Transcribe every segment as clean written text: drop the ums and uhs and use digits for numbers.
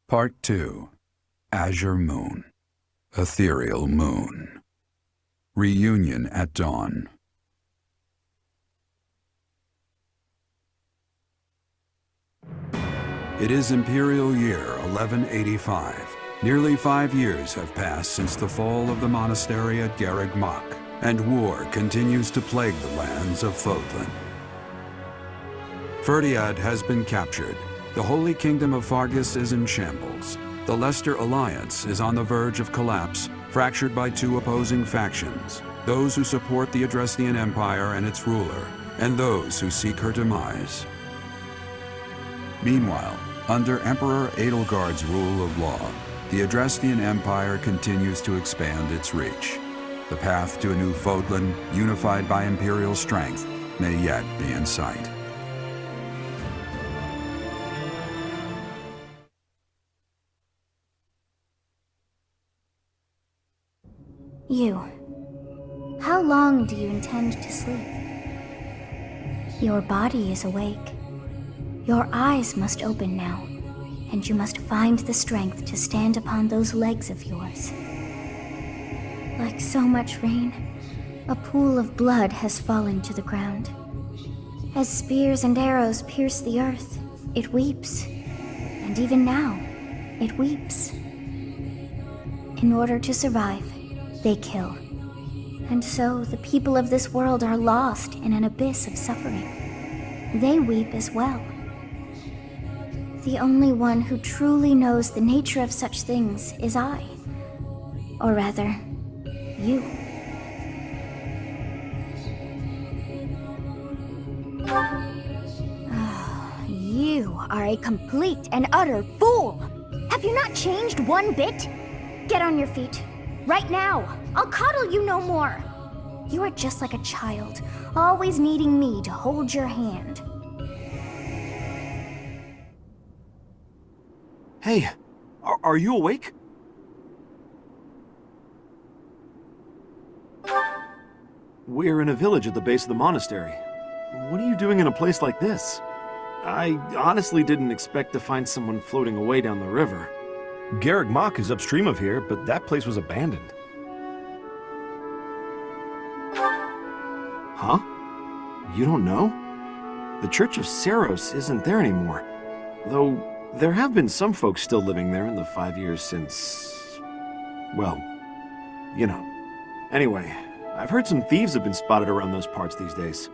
Part 2. Azure Moon. Ethereal Moon. Reunion at Dawn. It is Imperial Year 1185. Nearly 5 years have passed since the fall of the monastery at Garreg Mach, and war continues to plague the lands of Fodlan. Ferdiad has been captured. The Holy Kingdom of Faerghus is in shambles. The Leicester Alliance is on the verge of collapse, fractured by two opposing factions, those who support the Adrestian Empire and its ruler, and those who seek her demise. Meanwhile, under Emperor Edelgard's rule of law, the Adrestian Empire continues to expand its reach. The path to a new Fodlan, unified by imperial strength, may yet be in sight. You. How long do you intend to sleep? Your body is awake. Your eyes must open now, and you must find the strength to stand upon those legs of yours. Like so much rain, a pool of blood has fallen to the ground. As spears and arrows pierce the earth, it weeps. And even now, it weeps. In order to survive, they kill. And so the people of this world are lost in an abyss of suffering. They weep as well. The only one who truly knows the nature of such things is I. Or rather, you. You are a complete and utter fool! Have you not changed one bit? Get on your feet. Right now! I'll coddle you no more! You are just like a child, always needing me to hold your hand. Hey, are you awake? We're in a village at the base of the monastery. What are you doing in a place like this? I honestly didn't expect to find someone floating away down the river. Garreg Mach is upstream of here, but that place was abandoned. Huh? You don't know? The Church of Seiros isn't there anymore. Though, there have been some folks still living there in the 5 years since... well, you know. Anyway, I've heard some thieves have been spotted around those parts these days.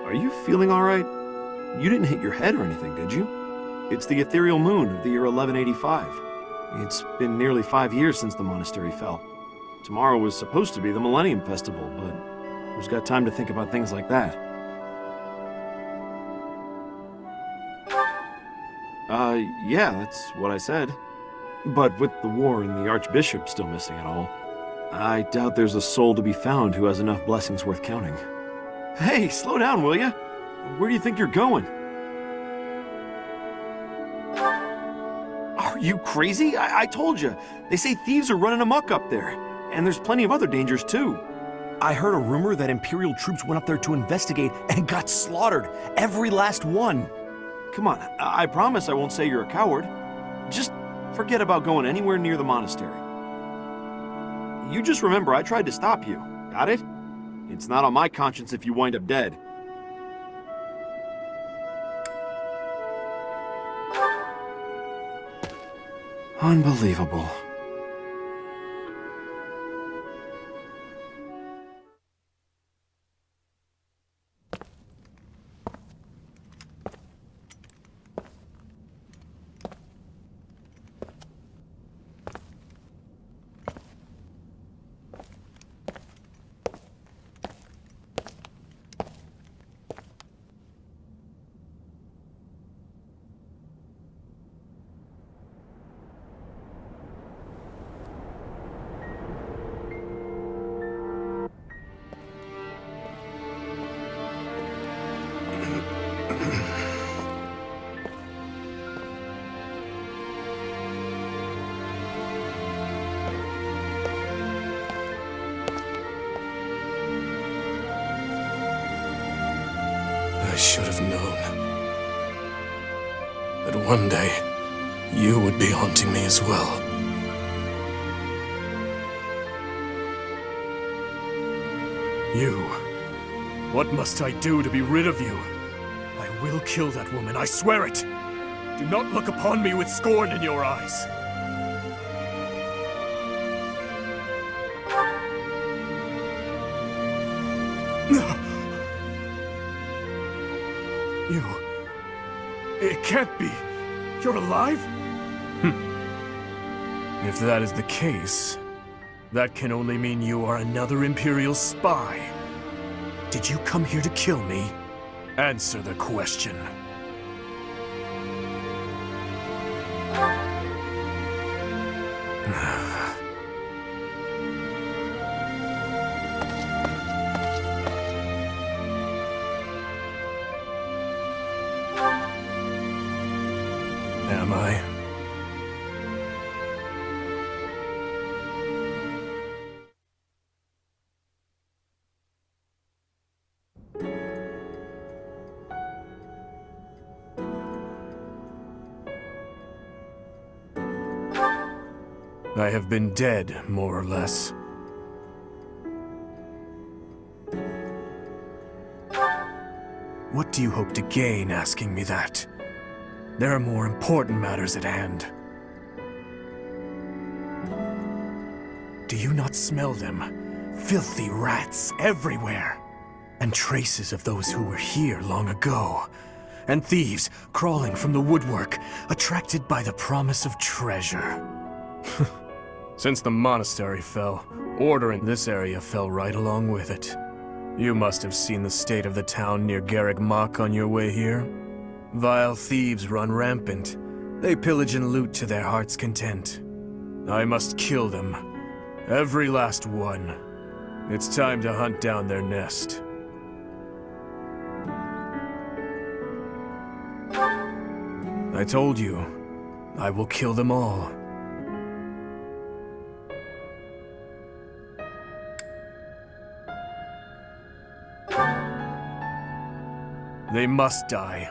Are you feeling alright? You didn't hit your head or anything, did you? It's the ethereal moon of the year 1185. It's been nearly 5 years since the monastery fell. Tomorrow was supposed to be the Millennium Festival, but who's got time to think about things like that? Yeah, that's what I said. But with the war and the Archbishop still missing it all, I doubt there's a soul to be found who has enough blessings worth counting. Hey, slow down, will ya? Where do you think you're going? Are you crazy? I told you. They say thieves are running amok up there. And there's plenty of other dangers, too. I heard a rumor that Imperial troops went up there to investigate and got slaughtered. Every last one. Come on, I promise I won't say you're a coward. Just forget about going anywhere near the monastery. You just remember I tried to stop you. Got it? It's not on my conscience if you wind up dead. Unbelievable. I should have known that one day you would be haunting me as well. You. What must I do to be rid of you? I will kill that woman, I swear it! Do not look upon me with scorn in your eyes! You... It can't be! You're alive? If that is the case, that can only mean you are another Imperial spy. Did you come here to kill me? Answer the question. Am I? I have been dead, more or less. What do you hope to gain asking me that? There are more important matters at hand. Do you not smell them? Filthy rats everywhere! And traces of those who were here long ago. And thieves crawling from the woodwork, attracted by the promise of treasure. Since the monastery fell, order in this area fell right along with it. You must have seen the state of the town near Garrick Mach on your way here. Vile thieves run rampant. They pillage and loot to their heart's content. I must kill them. Every last one. It's time to hunt down their nest. I told you, I will kill them all. They must die.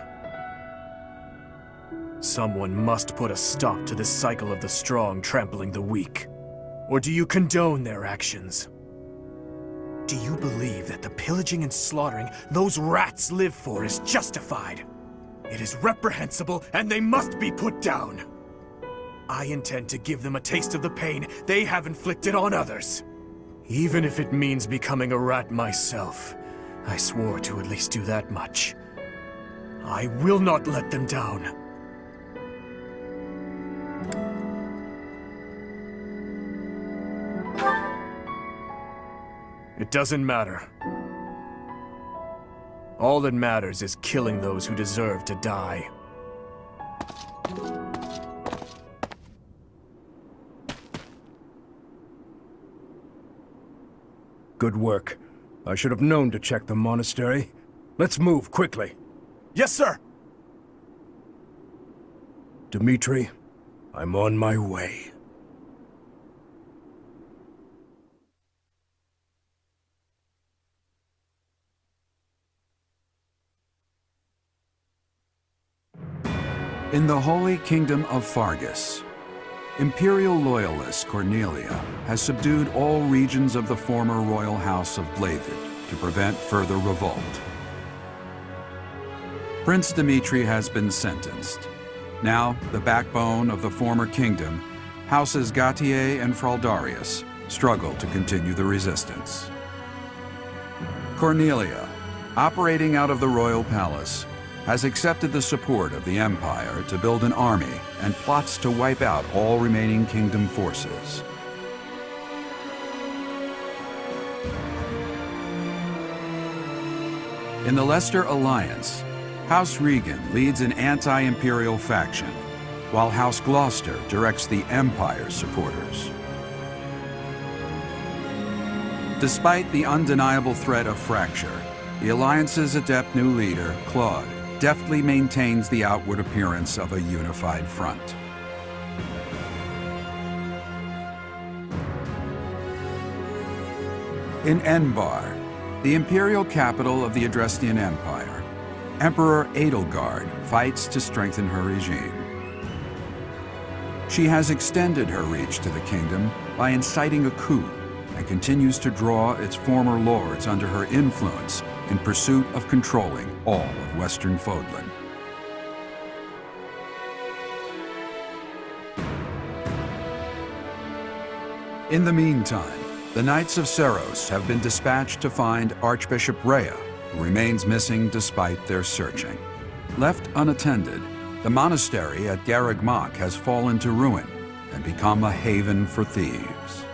Someone must put a stop to this cycle of the strong trampling the weak. Or do you condone their actions? Do you believe that the pillaging and slaughtering those rats live for is justified? It is reprehensible, and they must be put down. I intend to give them a taste of the pain they have inflicted on others. Even if it means becoming a rat myself. I swore to at least do that much. I will not let them down. It doesn't matter. All that matters is killing those who deserve to die. Good work. I should have known to check the monastery. Let's move quickly. Yes, sir! Dimitri, I'm on my way. In the Holy Kingdom of Faerghus, Imperial loyalist Cornelia has subdued all regions of the former royal house of Blavid to prevent further revolt. Prince Dimitri has been sentenced. Now, the backbone of the former kingdom, Houses Gautier and Fraldarius, struggle to continue the resistance. Cornelia, operating out of the royal palace, has accepted the support of the Empire to build an army and plots to wipe out all remaining kingdom forces. In the Leicester Alliance, House Regan leads an anti-imperial faction, while House Gloucester directs the Empire's supporters. Despite the undeniable threat of fracture, the Alliance's adept new leader, Claude, deftly maintains the outward appearance of a unified front. In Enbar, the imperial capital of the Adrestian Empire, Emperor Edelgard fights to strengthen her regime. She has extended her reach to the kingdom by inciting a coup and continues to draw its former lords under her influence in pursuit of controlling all of Western Fodlan. In the meantime, the Knights of Seiros have been dispatched to find Archbishop Rhea, who remains missing despite their searching. Left unattended, the monastery at Garreg Mach has fallen to ruin and become a haven for thieves.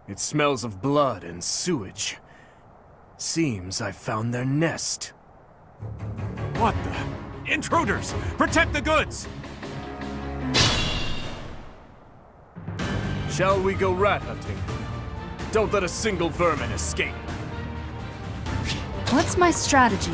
It smells of blood and sewage. Seems I've found their nest. What the? Intruders! Protect the goods! Shall we go rat hunting? Don't let a single vermin escape. What's my strategy?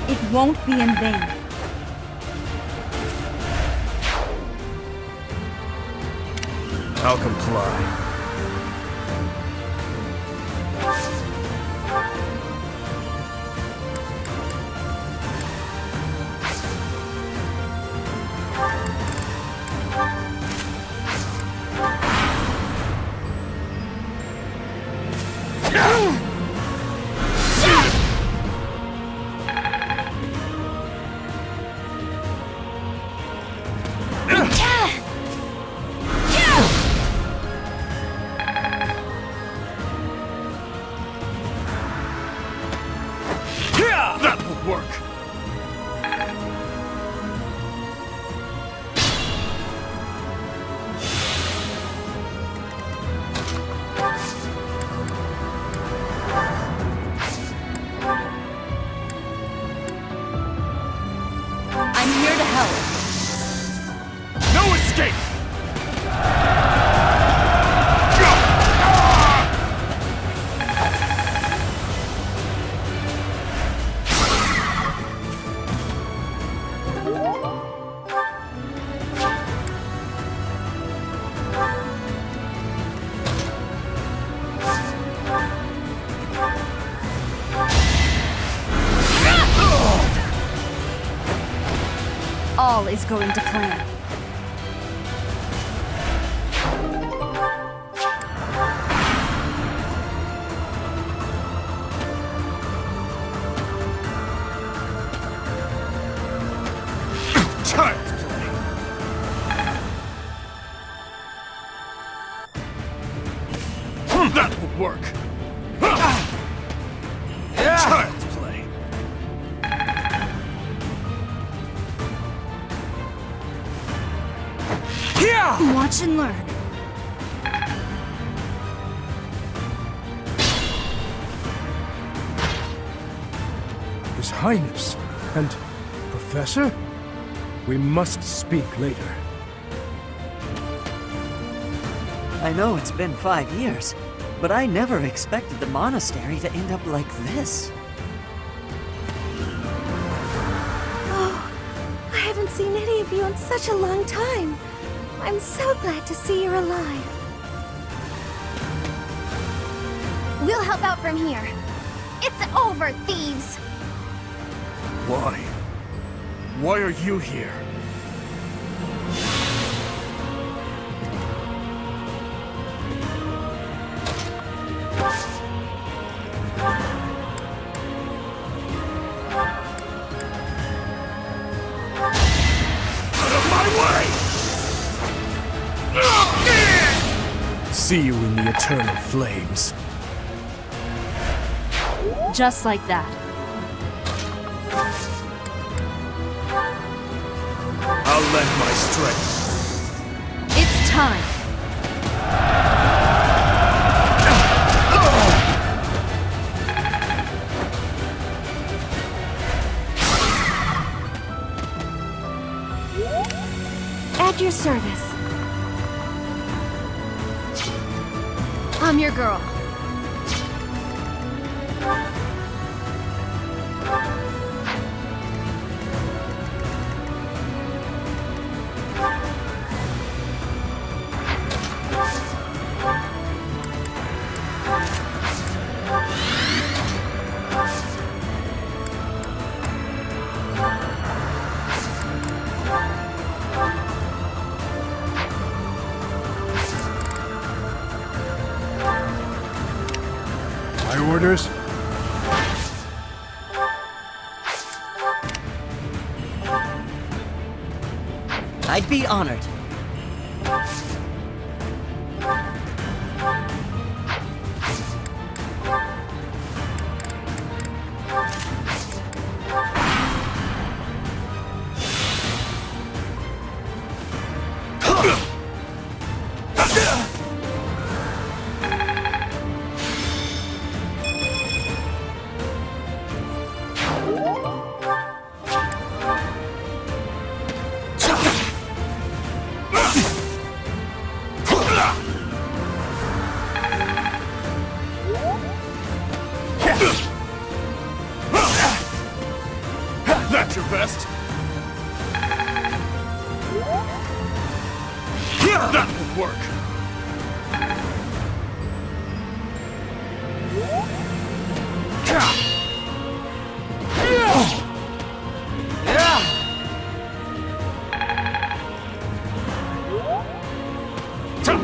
It won't be in vain. I'll comply. That will work! I'm here to help. No escape! All is going to plan. Child's play! That will work! Child's play! Watch and learn. His Highness and Professor? We must speak later. I know it's been 5 years, but I never expected the monastery to end up like this. Oh, I haven't seen any of you in such a long time. I'm so glad to see you're alive. We'll help out from here. It's over, thieves! Why? Why are you here? Out of my way! see you in the eternal flames. Just like that. I'll lend my strength. It's time. At your service. I'm your girl. My orders? I'd be honored. That's your best? That would work.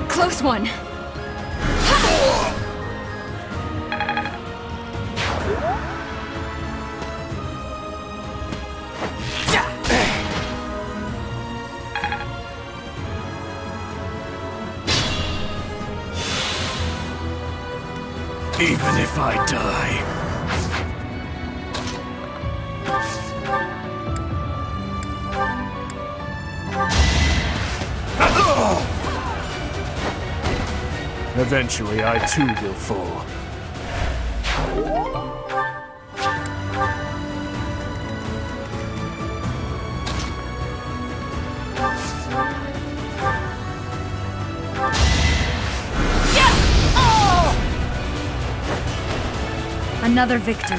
Close one. Even if I die. Eventually, I too will fall. Another victory.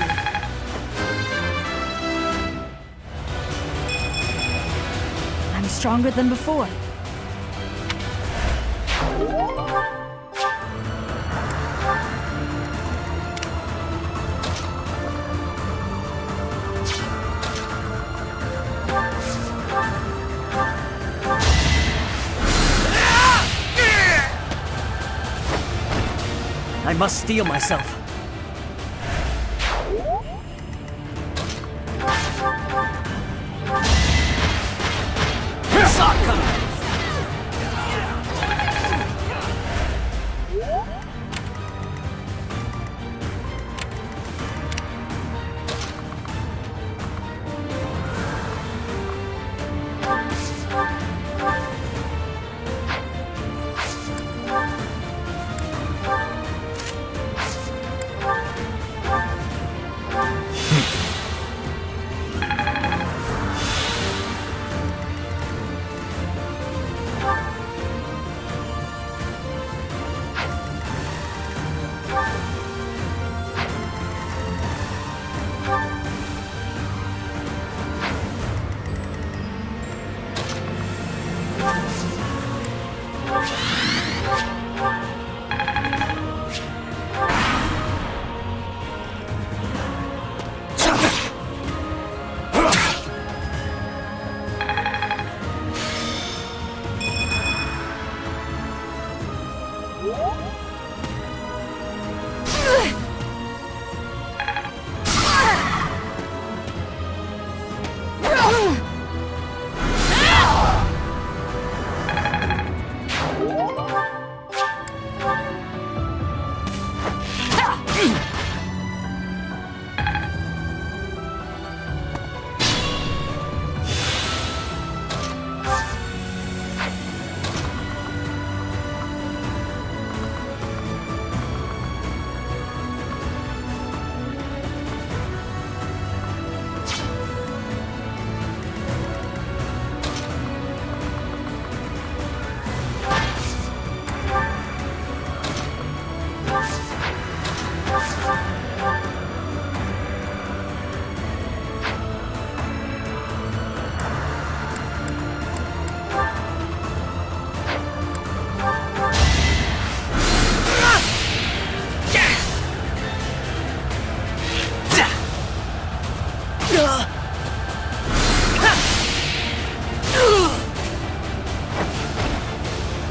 I'm stronger than before. I must steel myself. Saw it coming.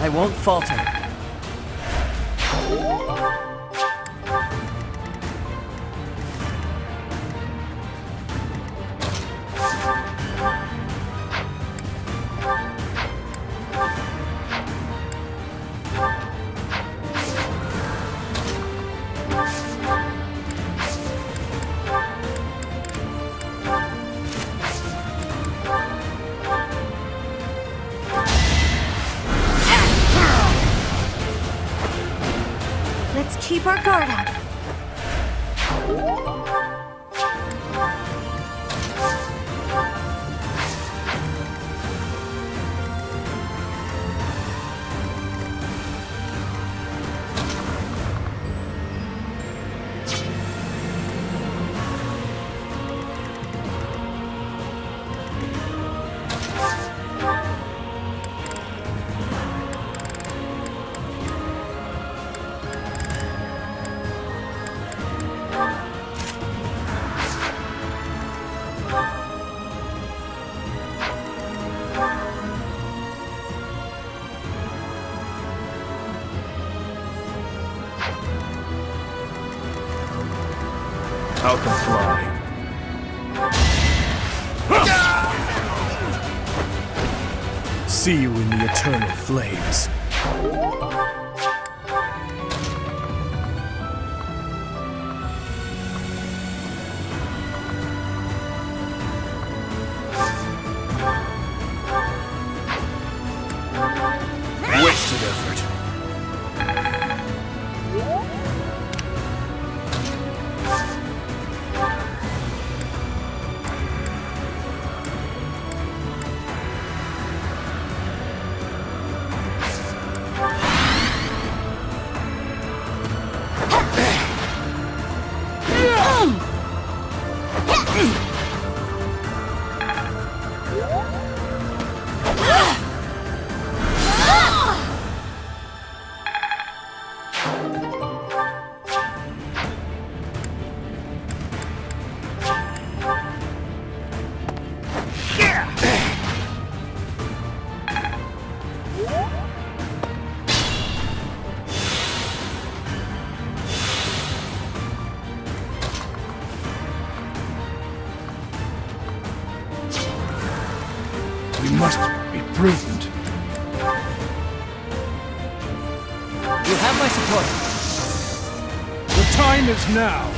I won't falter. Let's keep our guard up. Falcon fly. See you in the eternal flames. Wasted effort. We must be prudent. You have my support. The time is now.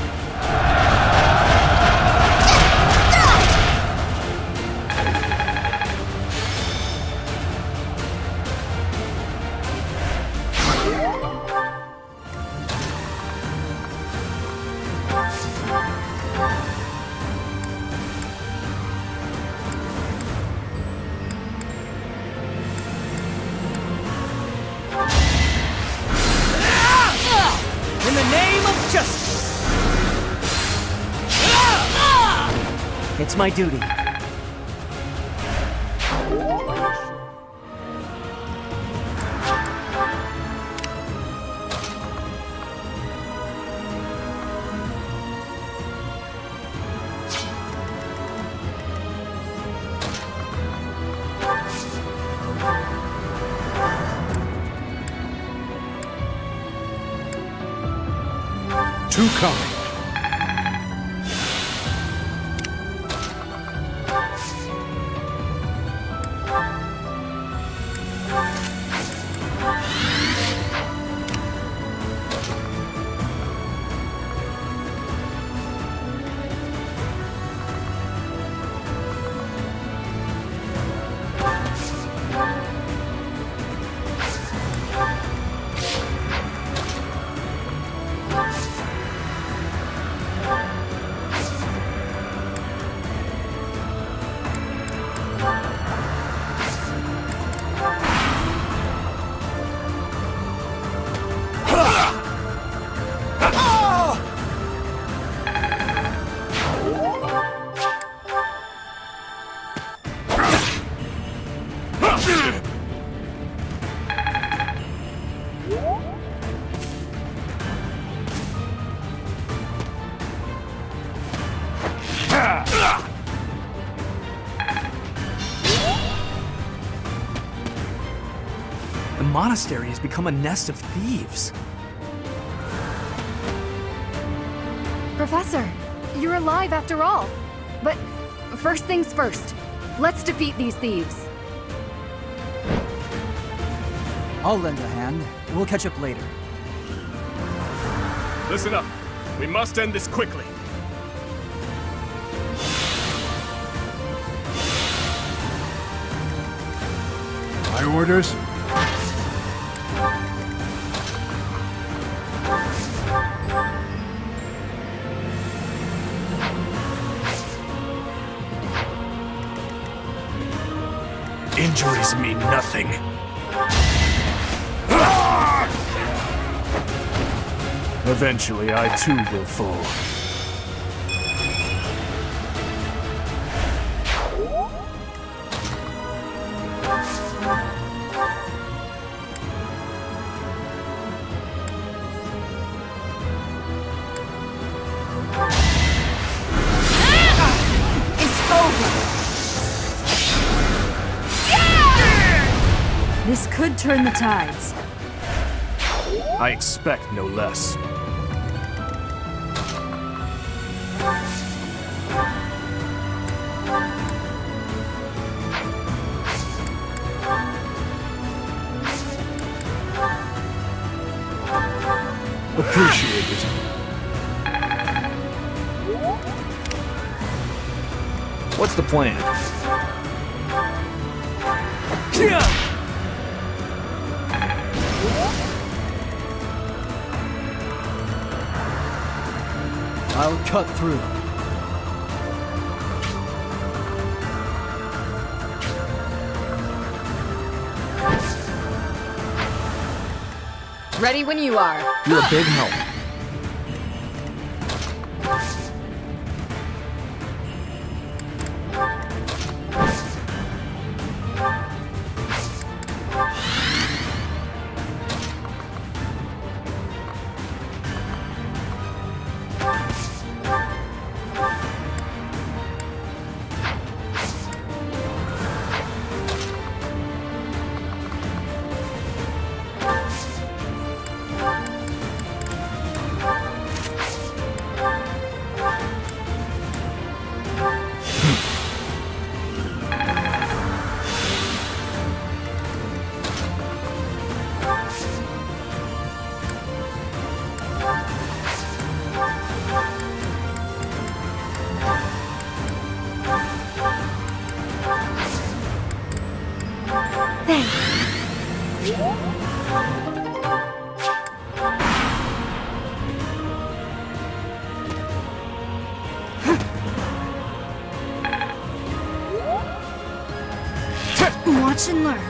In the name of justice! It's my duty. Two coming. The monastery has become a nest of thieves. Professor, you're alive after all. But first things first, let's defeat these thieves. I'll lend a hand. We'll catch up later. Listen up. We must end this quickly. My orders? Injuries mean nothing. Eventually, I too will fall. This could turn the tides. I expect no less. Appreciate it. What's the plan? I'll cut through. Ready when you are. You're a big help. Watch and learn.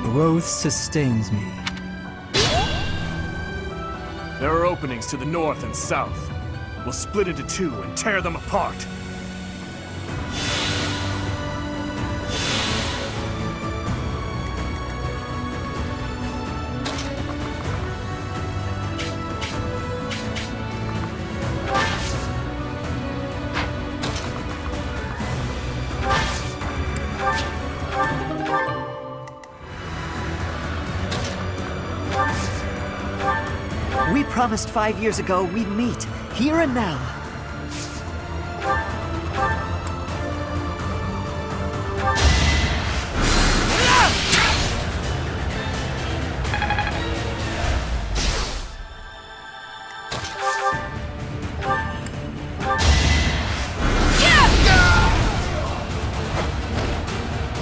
Growth sustains me. There are openings to the north and south. We'll split into two and tear them apart. We promised 5 years ago we'd meet, here and now.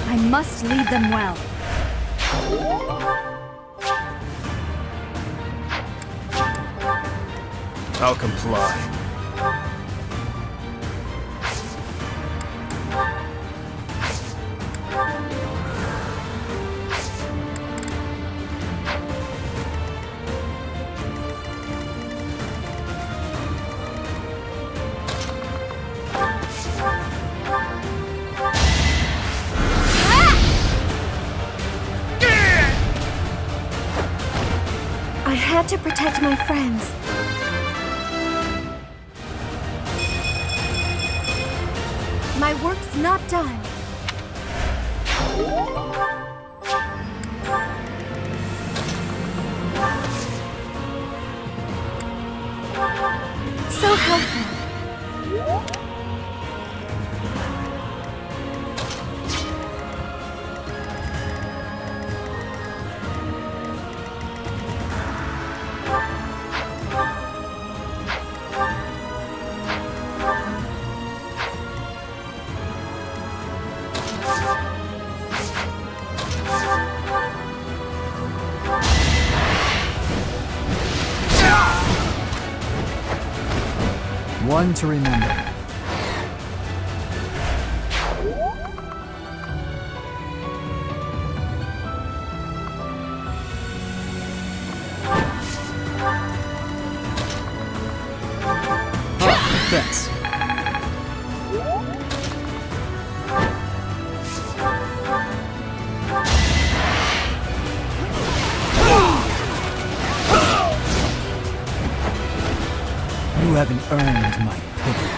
I must lead them well. I'll comply. had to protect my friends. My work's not done. So helpful. One to remember. Oh, thanks. You haven't earned my pity.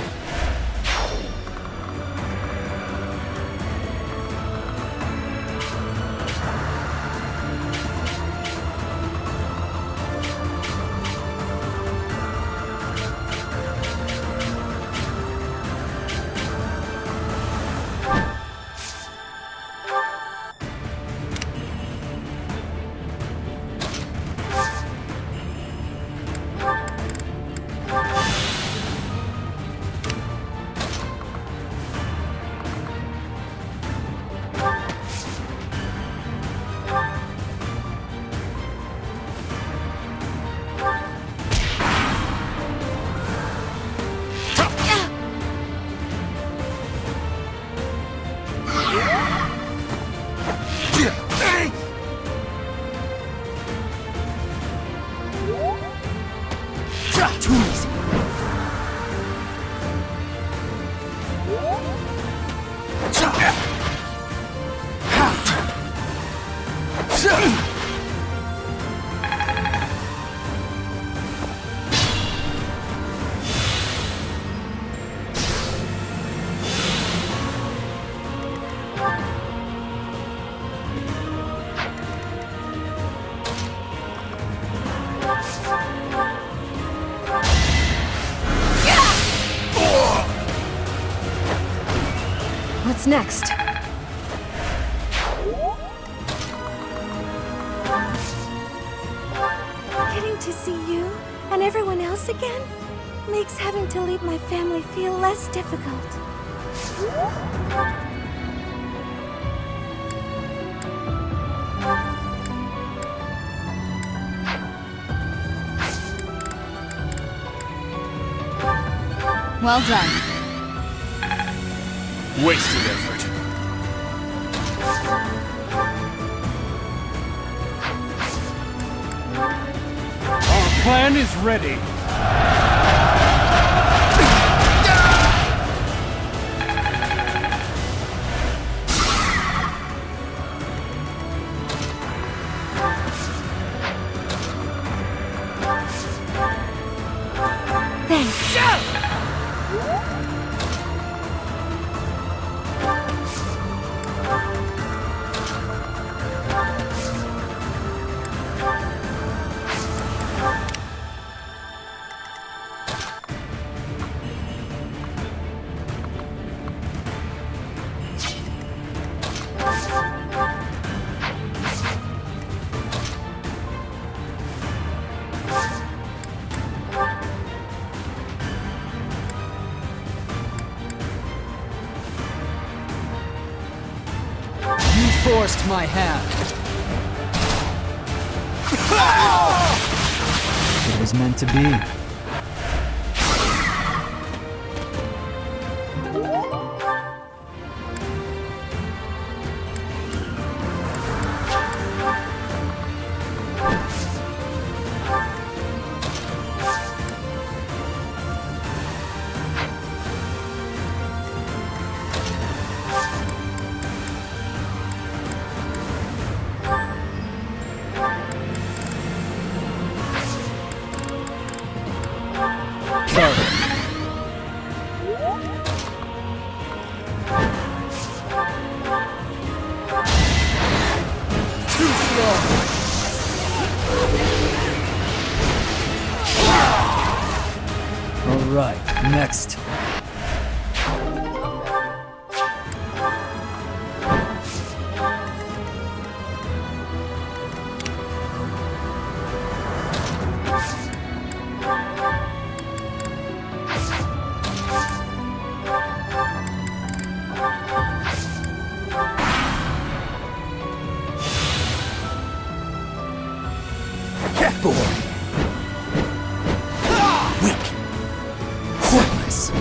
Too easy. What's next? Getting to see you and everyone else again makes having to leave my family feel less difficult. Well done. Wasted effort. Our plan is ready. Forced my hand. It was meant to be. thorn. Weak. Pointless.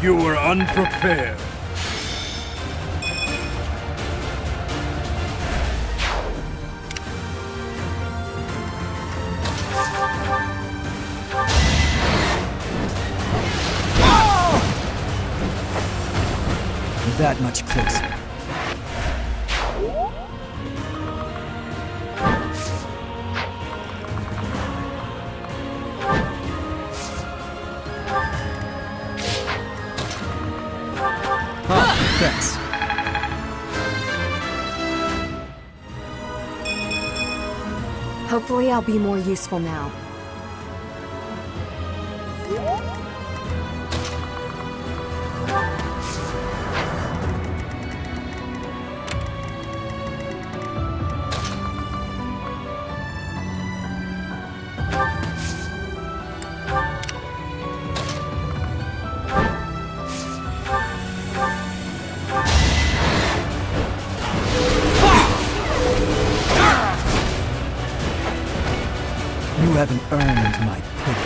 You were unprepared. That much closer. Thanks. Hopefully I'll be more useful now. You haven't earned my pity.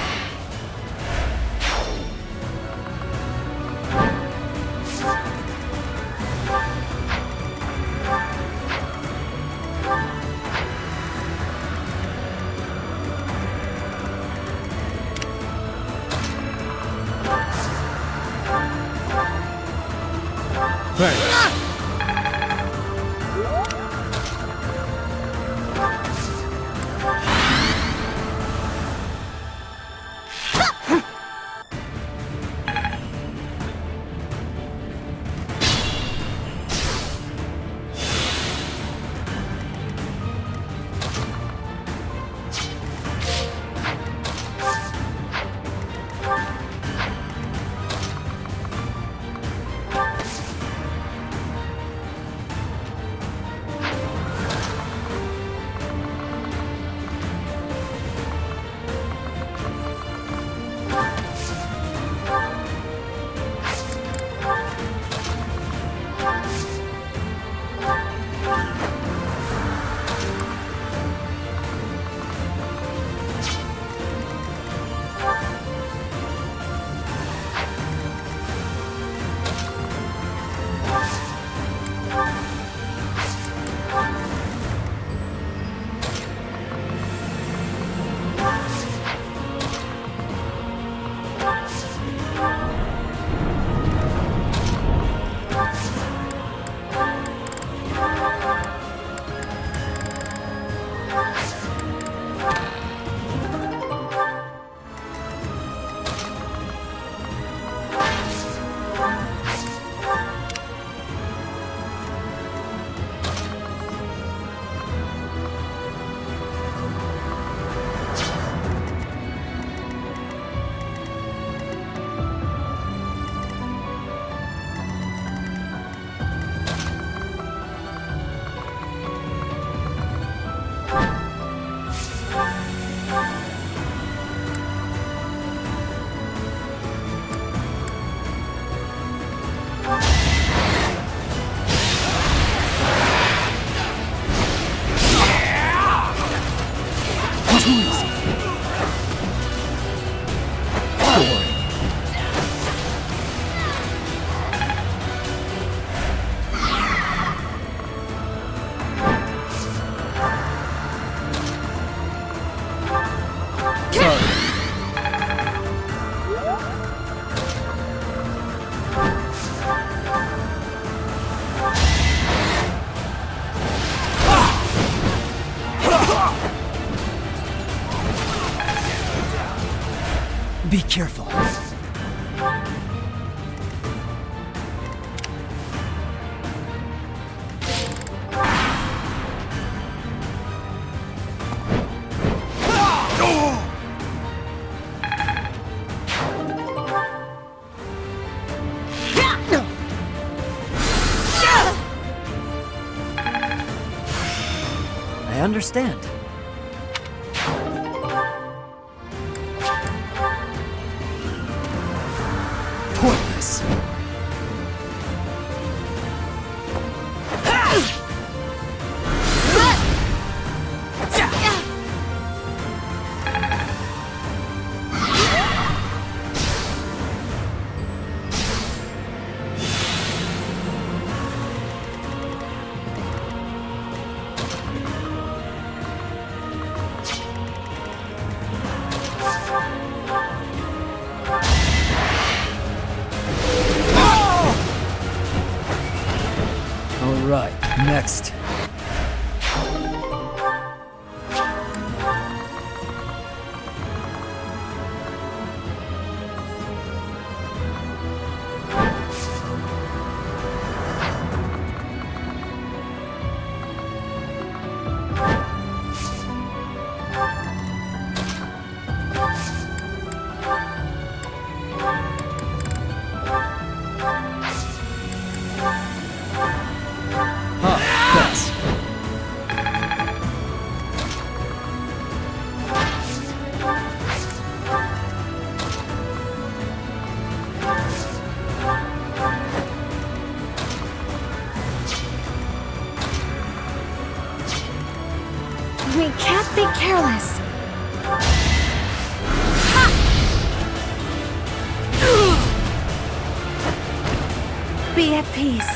Thanks. careful. I understand. Pointless. All right, next. Thanks. We can't be careless. Be at peace.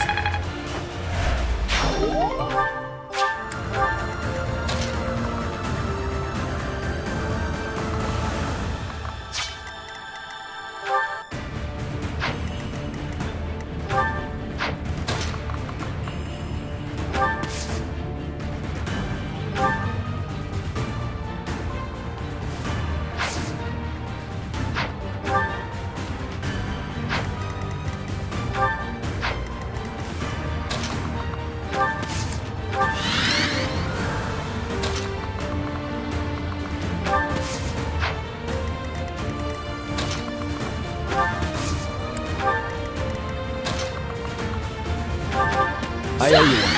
I owe you one.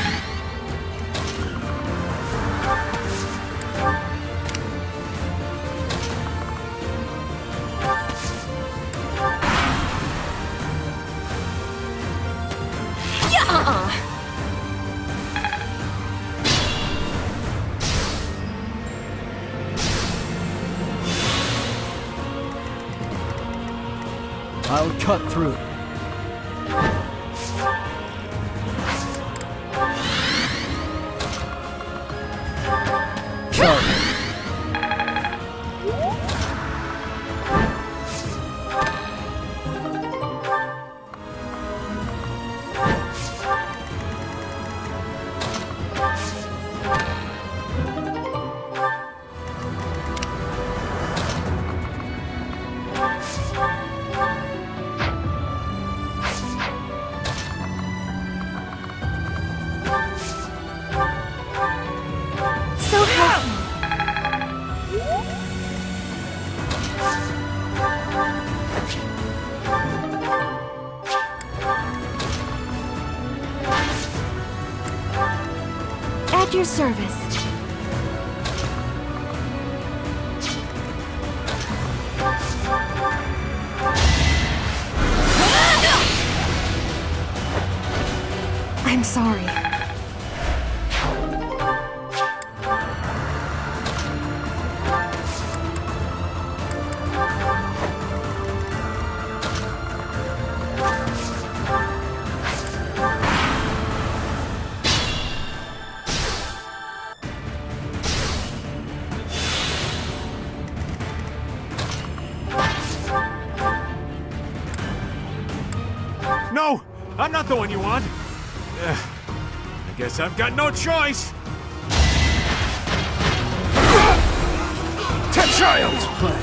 I'll cut through. Sorry. So helpful. At your service. I'm sorry. No! I'm not the one you want! I guess I've got no choice! To child's play!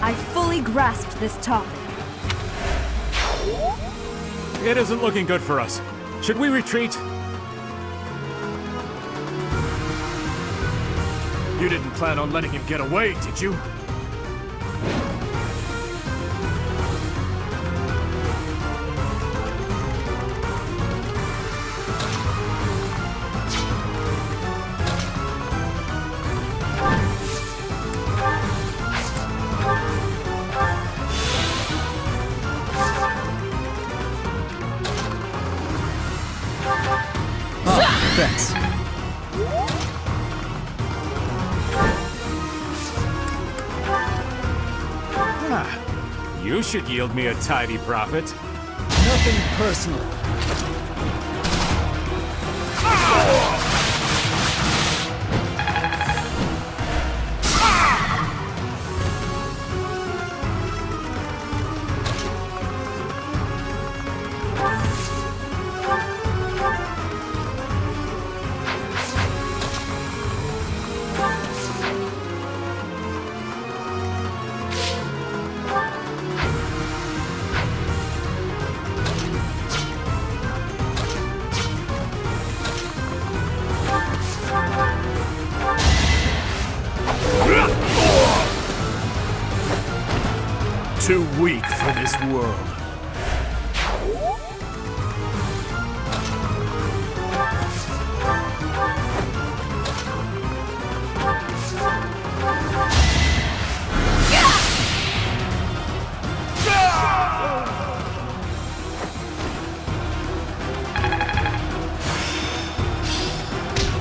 I fully grasped this topic. It isn't looking good for us. Should we retreat? You didn't plan on letting him get away, did you? Thanks. You should yield me a tidy profit. Nothing personal. Too weak for this world.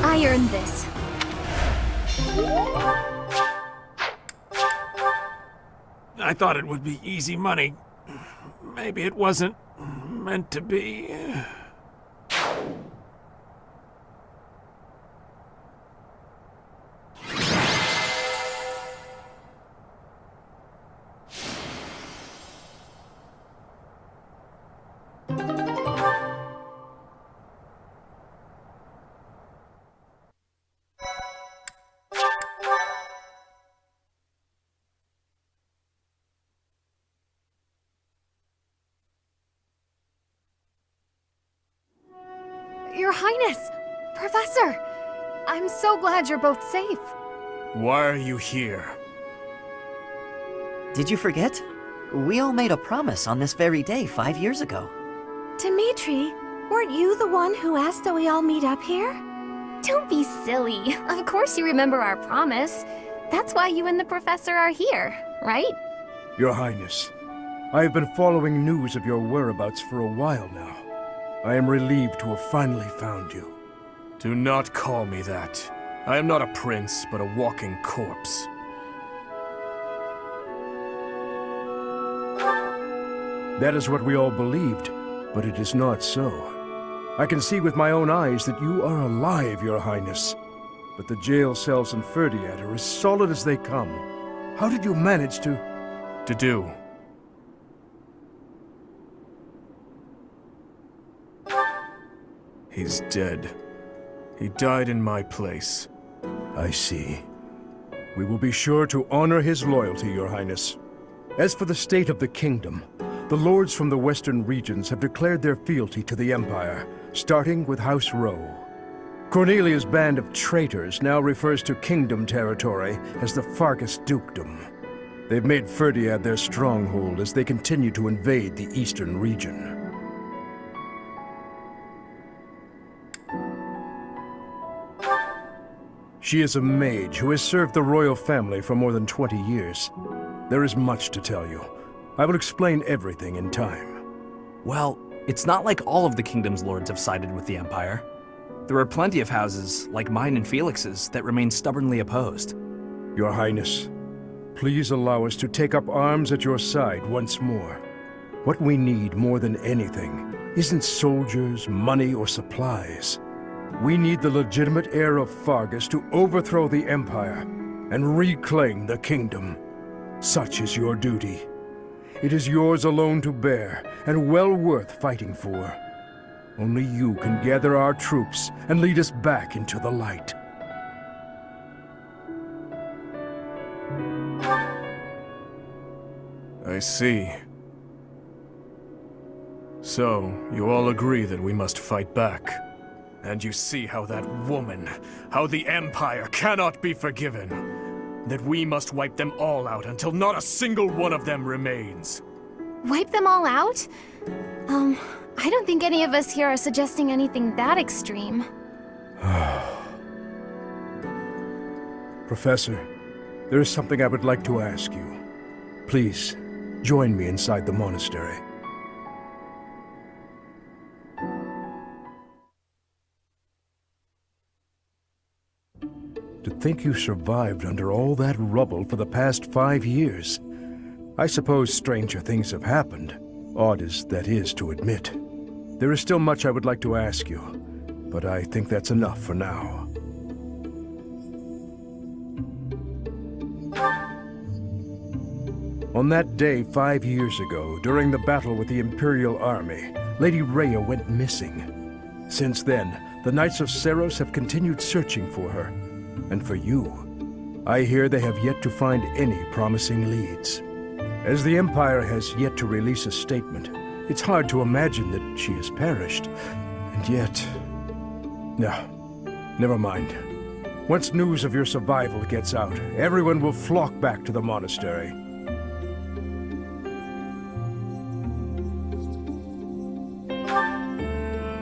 I earned this. I thought it would be easy money. Maybe it wasn't meant to be. Your Highness! Professor! I'm so glad you're both safe. Why are you here? Did you forget? We all made a promise on this very day 5 years ago. Dimitri, weren't you the one who asked that we all meet up here? Don't be silly. Of course you remember our promise. That's why you and the professor are here, right? Your Highness, I have been following news of your whereabouts for a while now. I am relieved to have finally found you. Do not call me that. I am not a prince, but a walking corpse. That is what we all believed, but it is not so. I can see with my own eyes that you are alive, Your Highness. But the jail cells in Faerghus are as solid as they come. How did you manage to... do? He's dead. He died in my place. I see. We will be sure to honor his loyalty, Your Highness. As for the state of the kingdom, the lords from the western regions have declared their fealty to the Empire, starting with House Rowe. Cornelia's band of traitors now refers to kingdom territory as the Faerghus Dukedom. They've made Faerghus their stronghold as they continue to invade the eastern region. She is a mage who has served the royal family for more than 20 years. There is much to tell you. I will explain everything in time. Well, it's not like all of the kingdom's lords have sided with the Empire. There are plenty of houses, like mine and Felix's, that remain stubbornly opposed. Your Highness, please allow us to take up arms at your side once more. What we need more than anything isn't soldiers, money, or supplies. We need the legitimate heir of Faerghus to overthrow the Empire and reclaim the kingdom. Such is your duty. It is yours alone to bear, and well worth fighting for. Only you can gather our troops and lead us back into the light. I see. So, you all agree that we must fight back. And you see how that woman, how the Empire cannot be forgiven. That we must wipe them all out until not a single one of them remains. Wipe them all out? I don't think any of us here are suggesting anything that extreme. Professor, there is something I would like to ask you. Please, join me inside the monastery. To think you survived under all that rubble for the past 5 years. I suppose stranger things have happened, odd as that is to admit. There is still much I would like to ask you, but I think that's enough for now. On that day 5 years ago, during the battle with the Imperial Army, Lady Rhea went missing. Since then, the Knights of Seiros have continued searching for her. And for you, I hear they have yet to find any promising leads. As the Empire has yet to release a statement, it's hard to imagine that she has perished. And yet... No, never mind. Once news of your survival gets out, everyone will flock back to the monastery.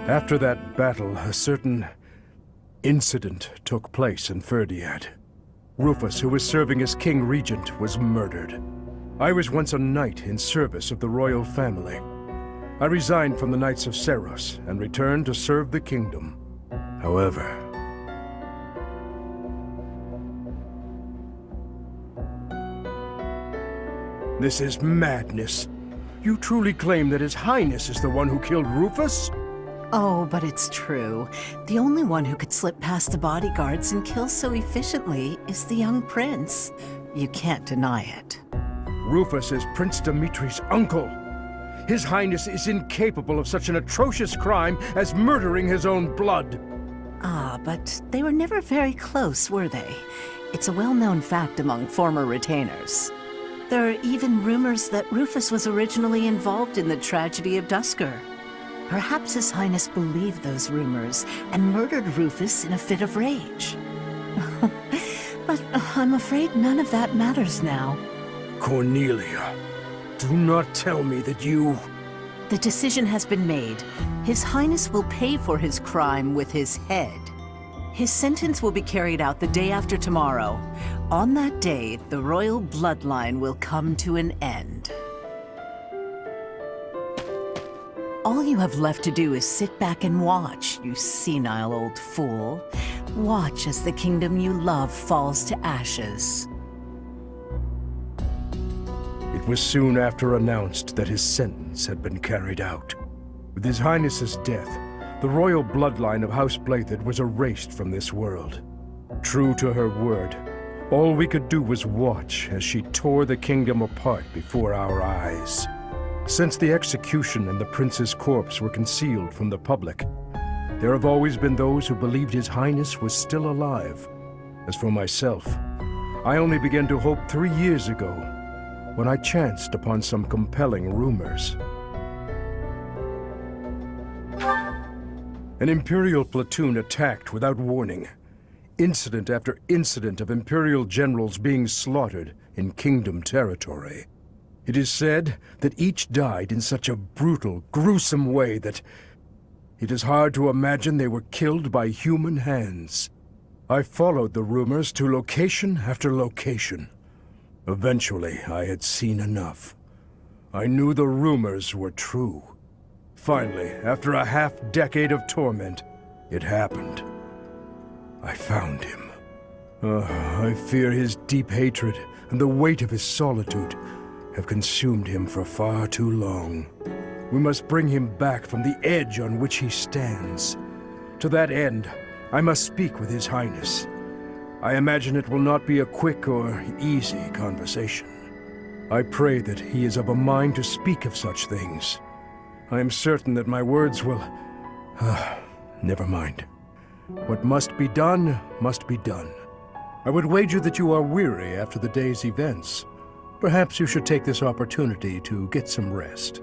After that battle, a certain incident took place in Faerghus. Rufus, who was serving as King Regent, was murdered. I was once a knight in service of the royal family. I resigned from the Knights of Seiros and returned to serve the kingdom. However... This is madness. You truly claim that His Highness is the one who killed Rufus? Oh, but it's true. The only one who could slip past the bodyguards and kill so efficiently is the young prince. You can't deny it. Rufus is Prince Dimitri's uncle. His Highness is incapable of such an atrocious crime as murdering his own blood. Ah, but they were never very close, were they? It's a well-known fact among former retainers. There are even rumors that Rufus was originally involved in the tragedy of Dusker. Perhaps His Highness believed those rumors and murdered Rufus in a fit of rage. But I'm afraid none of that matters now. Cornelia, do not tell me that you... The decision has been made. His Highness will pay for his crime with his head. His sentence will be carried out the day after tomorrow. On that day, the royal bloodline will come to an end. All you have left to do is sit back and watch, you senile old fool. Watch as the kingdom you love falls to ashes. It was soon after announced that his sentence had been carried out. With His Highness's death, the royal bloodline of House Blathid was erased from this world. True to her word, all we could do was watch as she tore the kingdom apart before our eyes. Since the execution and the prince's corpse were concealed from the public, there have always been those who believed His Highness was still alive. As for myself, I only began to hope 3 years ago, when I chanced upon some compelling rumors. An Imperial platoon attacked without warning. Incident after incident of Imperial generals being slaughtered in Kingdom territory. It is said that each died in such a brutal, gruesome way that it is hard to imagine they were killed by human hands. I followed the rumors to location after location. Eventually, I had seen enough. I knew the rumors were true. Finally, after a half-decade of torment, it happened. I found him. I fear his deep hatred and the weight of his solitude have consumed him for far too long. We must bring him back from the edge on which he stands. To that end, I must speak with His Highness. I imagine it will not be a quick or easy conversation. I pray that he is of a mind to speak of such things. I am certain that my words will... never mind. What must be done, must be done. I would wager that you are weary after the day's events. Perhaps you should take this opportunity to get some rest.